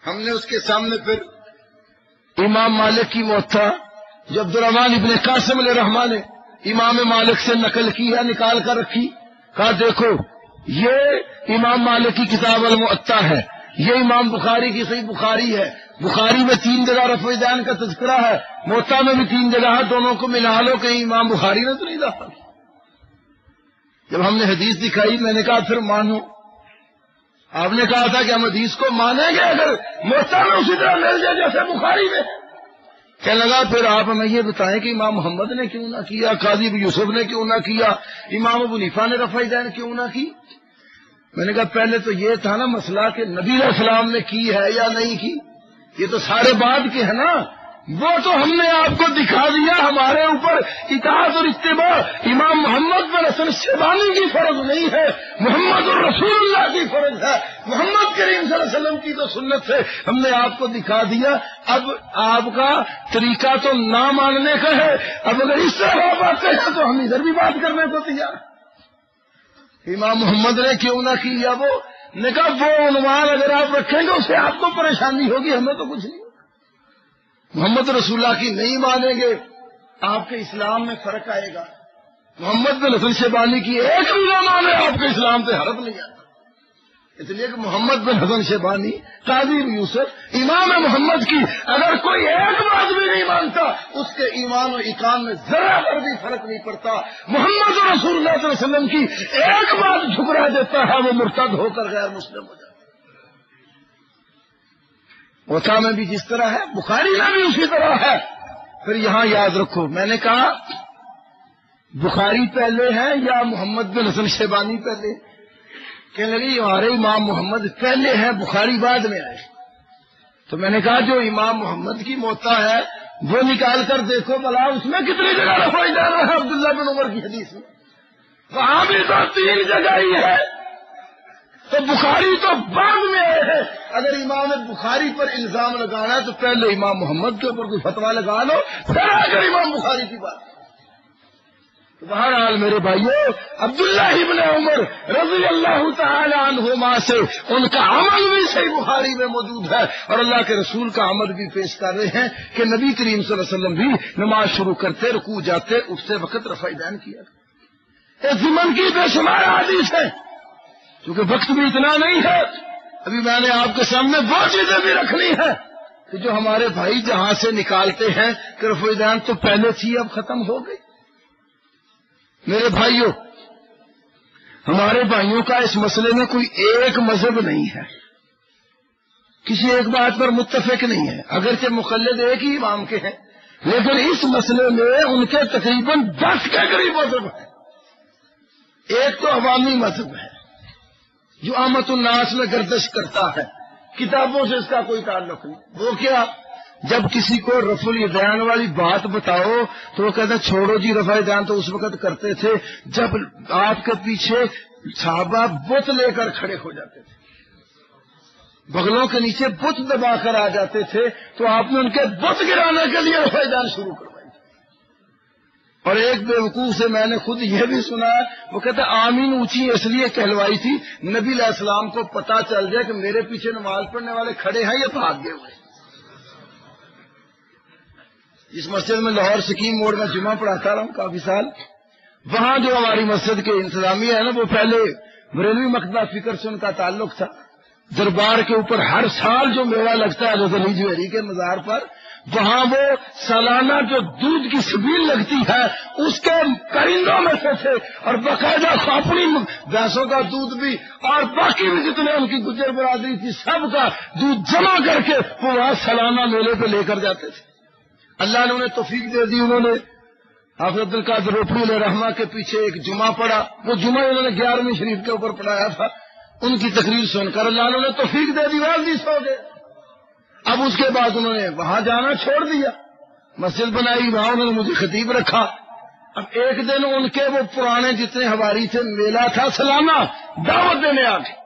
ہم نے اس کے سامنے پھر امام مالک کی موطا جو عبدالرحمن ابن قاسم علیہ رحمٰن نے امام مالک سے نقل کی ہے نکال کر رکھی، کہا دیکھو یہ امام مالک کی کتاب الموطا ہے، یہ امام بخاری کی صحیح بخاری ہے، بخاری میں 3 جگہ رفع دین کا تذکرہ ہے، موطا میں بھی 3 جگہ ہے، دونوں کو ملا لو، کہیں امام بخاری نے تو نہیں ڈالا۔ جب ہم نے حدیث دکھائی میں نے کہا پھر مانو، آپ نے کہا تھا کہ ہم حدیث کو مانیں گے اگر موطا میں اسی طرح مل جائے جیسے بخاری میں۔ کہنے لگا پھر آپ ہمیں یہ بتائیں کہ امام محمد نے کیوں نہ کیا، قاضی ابو یوسف نے کیوں نہ کیا، امام ابو حنیفہ نے رفع دین کیوں نہ کی؟ میں نے کہا پہلے تو یہ تھا نا مسئلہ کہ نبی علیہ السلام نے کی ہے یا نہیں کی، یہ تو سارے بعد کے ہیں نا، وہ تو ہم نے آپ کو دکھا دیا، ہمارے اوپر اطاعت اور اتباع امام محمد بن حسن شیبانی کی فرض نہیں ہے، محمد الرسول اللہ کی فرض ہے، محمد کریم صلی اللہ علیہ وسلم کی تو سنت ہے، ہم نے آپ کو دکھا دیا۔ اب آپ کا طریقہ تو نہ ماننے کا ہے، اب اگر اس طرح آپ بات کہیں تو ہم ادھر بھی بات کرنے کو تیار۔ امام محمد نے کیوں نہ کی، یا وہ نے کہا وہ عنوان اگر آپ رکھیں گے اس سے آپ کو پریشانی ہوگی، ہمیں تو کچھ نہیں۔ محمد رسول اللہ کی نہیں مانیں گے آپ کے اسلام میں فرق آئے گا، محمد بن حسن شیبانی کی ایک بھی نہ مانے آپ کے اسلام پہ حرف نہیں آتا، اس لیے کہ محمد بن حسن شیبانی، قاضی یوسف، امام محمد کی اگر کوئی ایک بات بھی نہیں مانتا اس کے ایمان و اقام میں ذرا پر بھی فرق نہیں پڑتا، محمد رسول اللہ صلی اللہ علیہ وسلم کی ایک بات ٹھکرا دیتا ہے وہ مرتد ہو کر غیر مسلم ہو جاتا ہے۔ موطا میں بھی جس طرح ہے بخاری میں بھی اسی طرح ہے۔ پھر یہاں یاد رکھو میں نے کہا بخاری پہلے ہے یا محمد بن حسن شیبانی پہلے؟ کہنے لگی ہمارے امام محمد پہلے ہیں، بخاری بعد میں آئے۔ تو میں نے کہا جو امام محمد کی موطا ہے وہ نکال کر دیکھو بلا اس میں کتنی جگہ رفع دین ہے عبداللہ بن عمر کی حدیث میں، وہاں بھی تو 3 جگہ ہی ہے، تو بخاری تو بعد میں آئے ہیں۔ اگر امام بخاری پر الزام لگانا ہے تو پہلے امام محمد کے اوپر کوئی فتویٰ لگا لو، پھر اگر امام بخاری کی بات۔ بہرحال میرے بھائیو عبداللہ ابن عمر رضی اللہ تعالی عنہما سے ان کا عمل بھی صحیح بخاری میں موجود ہے، اور اللہ کے رسول کا عمل بھی پیش کر رہے ہیں کہ نبی کریم صلی اللہ علیہ وسلم بھی نماز شروع کرتے، رکوع جاتے، اٹھتے وقت رفع دین کیا۔ اس زمن کی بے شمار حدیث ہے، کیونکہ وقت بھی اتنا نہیں ہے، ابھی میں نے آپ کے سامنے وہ چیزیں بھی رکھنی ہے کہ جو ہمارے بھائی جہاں سے نکالتے ہیں کہ رفع دین تو پہلے تھی اب ختم ہو گئی۔ میرے بھائیوں ہمارے بھائیوں کا اس مسئلے میں کوئی ایک مذہب نہیں ہے، کسی ایک بات پر متفق نہیں ہے، اگرچہ مقلد ایک ہی امام کے ہیں لیکن اس مسئلے میں ان کے تقریباً 10 کے قریب مذہب ہے۔ ایک تو عوامی مذہب ہے جو عامت الناس میں گردش کرتا ہے، کتابوں سے اس کا کوئی تعلق نہیں۔ وہ کیا؟ جب کسی کو رفع الیدین والی بات بتاؤ تو وہ کہتے ہیں چھوڑو جی، رفع دین تو اس وقت کرتے تھے جب آپ کے پیچھے صحابہ بت لے کر کھڑے ہو جاتے تھے، بغلوں کے نیچے بت دبا کر آ جاتے تھے تو آپ نے ان کے بت گرانے کے لیے رفع دین شروع کروائی۔ اور ایک بیوقوف سے میں نے خود یہ بھی سنا ہے، وہ کہتا آمین اونچی اس لیے کہلوائی تھی نبی علیہ السلام کو پتا چل جائے کہ میرے پیچھے نماز پڑھنے والے کھڑے ہیں، یہ بھاگ گئے ہوئے۔ اس مسجد میں لاہور سکیم موڑ میں جمعہ پڑھاتا رہا ہوں کافی سال، وہاں جو ہماری مسجد کے انتظامیہ ہے نا وہ پہلے بریلوی مکتبہ فکر سے ان کا تعلق تھا۔ دربار کے اوپر ہر سال جو میلہ لگتا ہے حضرت علی جوہری کے مزار پر، وہاں وہ سالانہ جو دودھ کی سبیل لگتی ہے اس کے کرندوں میں سے تھے، اور باقاعدہ اپنی بھینسوں کا دودھ بھی اور باقی بھی جتنے ان کی گجر برادری تھی سب کا دودھ جمع کر کے وہ وہاں سالانہ میلے پہ لے کر جاتے تھے۔ اللہ نے انہیں توفیق دے دی، انہوں نے حافظ عبد القادر روپڑی علیہ رحمہ کے پیچھے ایک جمعہ پڑھا، وہ جمعہ انہوں نے 11ویں شریف کے اوپر پڑھایا تھا، ان کی تقریر سن کر اللہ نے انہیں توفیق دے دی، واضح ہو گئے۔ اب اس کے بعد انہوں نے وہاں جانا چھوڑ دیا، مسجد بنائی، وہاں انہوں نے مجھے خطیب رکھا۔ اب ایک دن ان کے وہ پرانے جتنے حواری تھے میلہ تھا سالانہ، دعوت دینے آ گئے۔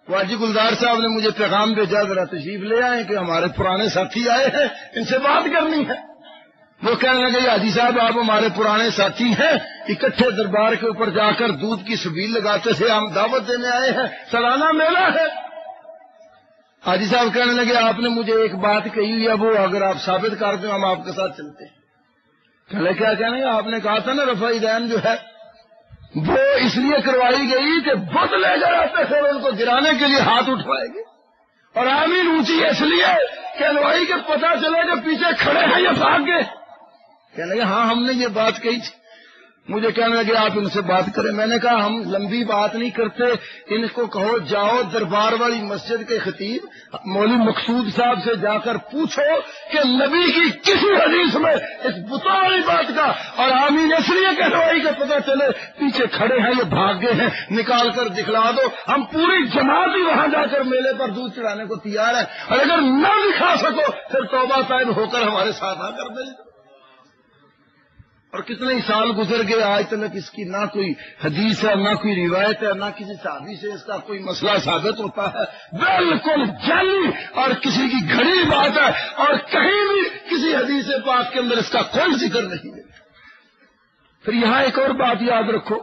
واجی گلزار صاحب نے مجھے پیغام بھیجا ذرا تشریف لے آئے کہ ہمارے پرانے ساتھی آئے ہیں، ان سے بات کرنی ہے۔ وہ کہنے لگے حاجی صاحب آپ ہمارے پرانے ساتھی ہیں، اکٹھے دربار کے اوپر جا کر دودھ کی سبیل لگاتے تھے، ہم دعوت دینے آئے ہیں، سالانہ میلہ ہے۔ حاجی صاحب کہنے لگے آپ نے مجھے ایک بات کہی ہوئی ہے، وہ اگر آپ ثابت کر دیں ہم آپ کے ساتھ چلتے ہیں۔ پہلے کیا کہنے آپ نے کہا تھا نا رفع یدین جو ہے وہ اس لیے کروائی گئی کہ بت لے کر آتے تھے ان کو گرانے کے لیے ہاتھ اٹھوائے گے، اور آمین اونچی اس لیے کہ انوائی کے پتہ چلے کہ پیچھے کھڑے ہیں یہ بھاگ گئے۔ کہنے لگے ہاں ہم نے یہ بات کہی تھی۔ مجھے کہنے لگے آپ ان سے بات کریں۔ میں نے کہا ہم لمبی بات نہیں کرتے، ان کو کہو جاؤ دربار والی مسجد کے خطیب مولوی مقصود صاحب سے جا کر پوچھو کہ نبی کی کسی حدیث میں اس بتوں والی بات کا اور آمین اس لیے کہ انوائی کا پتہ چلے پیچھے کھڑے ہیں یہ بھاگ گئے ہیں نکال کر دکھلا دو، ہم پوری جماعت ہی وہاں جا کر میلے پر دودھ چڑھانے کو تیار ہے، اور اگر نہ دکھا سکو پھر توبہ طائب ہو کر ہمارے ساتھ آ کر مل۔ اور کتنے ہی سال گزر گئے آج تک اس کی نہ کوئی حدیث ہے نہ کوئی روایت ہے، نہ کسی صحابی سے اس کا کوئی مسئلہ ثابت ہوتا ہے، بالکل جعلی اور کسی کی گھڑی بات ہے، اور کہیں بھی کسی حدیث پاک کے اندر اس کا کوئی ذکر نہیں ہے۔ پھر یہاں ایک اور بات یاد رکھو،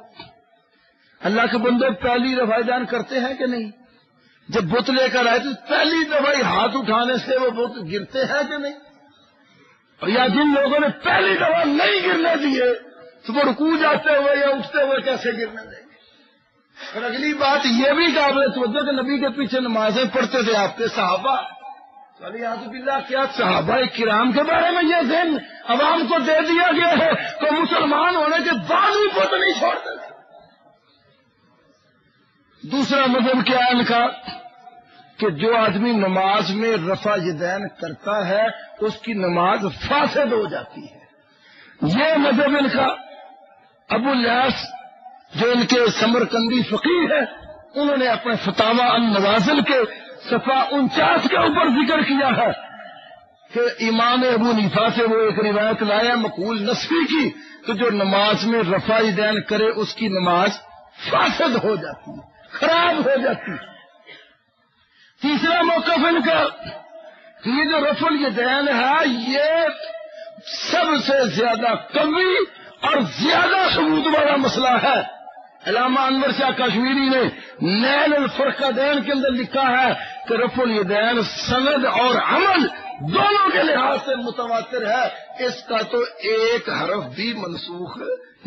اللہ کے بندے پہلی دفعہ جان کرتے ہیں کہ نہیں؟ جب بت لے کر آئے تو پہلی دفعہ ہاتھ اٹھانے سے وہ بت گرتے ہیں کہ نہیں؟ اور یا جن لوگوں نے پہلی دفعہ نہیں گرنے دیے تو وہ رکوع جاتے ہوئے یا اٹھتے ہوئے کیسے گرنے دیں گے؟ اور اگلی بات یہ بھی قابل توجہ کہ نبی کے پیچھے نمازیں پڑھتے تھے آپ کے صحابہ، اعوذ باللہ کیا صحابہ کرام کے بارے میں یہ ذہن عوام کو دے دیا گیا ہے تو مسلمان ہونے کے بعد بھی بت نہیں چھوڑتے تھے۔ دوسرا مذہب کیا ہے ان کا کہ جو آدمی نماز میں رفع یدین کرتا ہے اس کی نماز فاسد ہو جاتی ہے۔ یہ مذہب ان کا ابو الیاس جو ان کے سمرقندی فقیہ ہے انہوں نے اپنے فتاوی النوازل کے صفحہ 49 کے اوپر ذکر کیا ہے کہ امام ابو حنیفہ سے وہ ایک روایت لایا مقول نصفی کی، تو جو نماز میں رفع یدین کرے اس کی نماز فاسد ہو جاتی ہے، خراب ہو جاتی ہے۔ تیسرا موقف ان کا کہ یہ جو رفع الیدین ہے یہ سب سے زیادہ قوی اور زیادہ ثبوت والا مسئلہ ہے۔ علامہ انور شاہ کشمیری نے نیل الفرقدین کے اندر لکھا ہے کہ رفع الیدین سند اور عمل دونوں کے لحاظ سے متواتر ہے، اس کا تو ایک حرف بھی منسوخ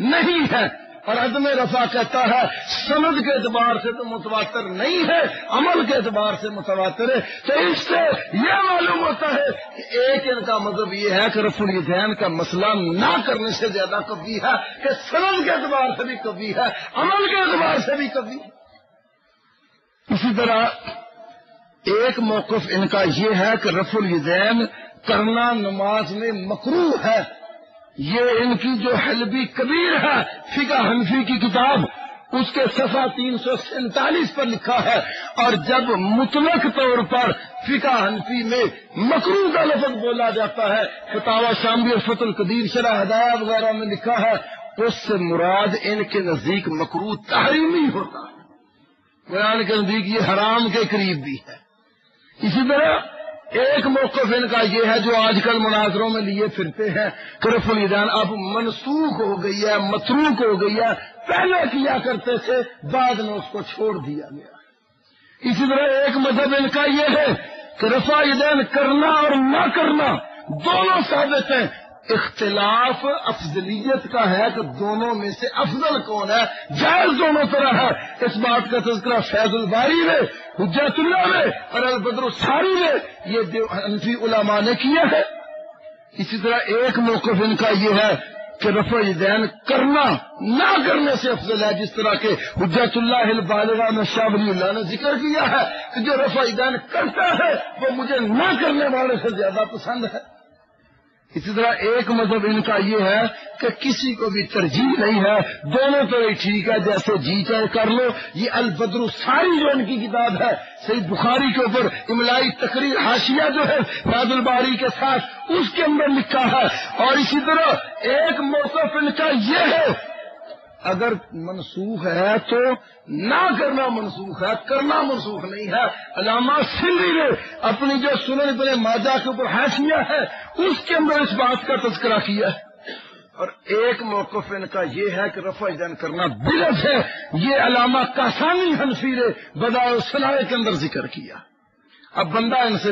نہیں ہے۔ اور عدم رفع کہتا ہے سند کے اعتبار سے تو متواتر نہیں ہے، عمل کے اعتبار سے متواتر ہے۔ تو اس سے یہ معلوم ہوتا ہے کہ ایک ان کا مذہب یہ ہے کہ رفع الیدین کا مسئلہ نہ کرنے سے زیادہ قوی ہے، کہ سند کے اعتبار سے بھی قوی ہے، عمل کے اعتبار سے بھی قوی ہے۔ اسی طرح ایک موقف ان کا یہ ہے کہ رفع الیدین کرنا نماز میں مکروہ ہے۔ یہ ان کی جو حلبی کبیر ہے فقہ حنفی کی کتاب اس کے صفحہ 347 پر لکھا ہے، اور جب مطلق طور پر فقہ حنفی میں مکروہ کا لفظ بولا جاتا ہے فتاوی شاملی اور فتح القدیر شرح ہدایہ وغیرہ میں لکھا ہے اس سے مراد ان کے نزدیک مکروہ تحریمی ہوتا ہے، قرآن کے نزدیک یہ حرام کے قریب بھی ہے۔ اسی طرح ایک موقف ان کا یہ ہے جو آج کل مناظروں میں لیے پھرتے ہیں کہ رفع الیدین اب منسوخ ہو گئی ہے، متروک ہو گئی ہے، پہلے کیا کرتے تھے بعد میں اس کو چھوڑ دیا گیا۔ اسی طرح ایک مذہب ان کا یہ ہے کہ رفع الیدین کرنا اور نہ کرنا دونوں ثابت ہیں، اختلاف افضلیت کا ہے کہ دونوں میں سے افضل کون ہے، جائز دونوں طرح ہے۔ اس بات کا تذکرہ فیض الباری میں، حجت اللہ میں اور البدر الساری میں یہ حنفی علماء نے کیا ہے۔ اسی طرح ایک موقف ان کا یہ ہے کہ رفع الیدین کرنا نہ کرنے سے افضل ہے، جس طرح کہ حجت اللہ البالغہ میں شاہ ولی اللہ نے ذکر کیا ہے کہ جو رفع الیدین کرتا ہے وہ مجھے نہ کرنے والے سے زیادہ پسند ہے۔ اسی طرح ایک مذہب ان کا یہ ہے کہ کسی کو بھی ترجیح نہیں ہے، دونوں تو ہی ٹھیک ہے، جیسے جی چاہے کر لو۔ یہ البدر الساری جو ان کی کتاب ہے صحیح بخاری کے اوپر املائی تقریر حاشیہ جو ہے فیض الباری کے ساتھ اس کے اندر لکھا ہے۔ اور اسی طرح ایک موقف ان کا یہ ہے اگر منسوخ ہے تو نہ کرنا منسوخ ہے، کرنا منسوخ نہیں ہے۔ علامہ سندھی نے اپنی جو سنن ابن ماجہ کے اوپر حاشیہ ہے اس کے اندر اس بات کا تذکرہ کیا ہے۔ اور ایک موقف ان کا یہ ہے کہ رفع الیدین کرنا بدعت ہے، یہ علامہ کاسانی حنفی نے بدائع الصنائع کے اندر ذکر کیا۔ اب بندہ ان سے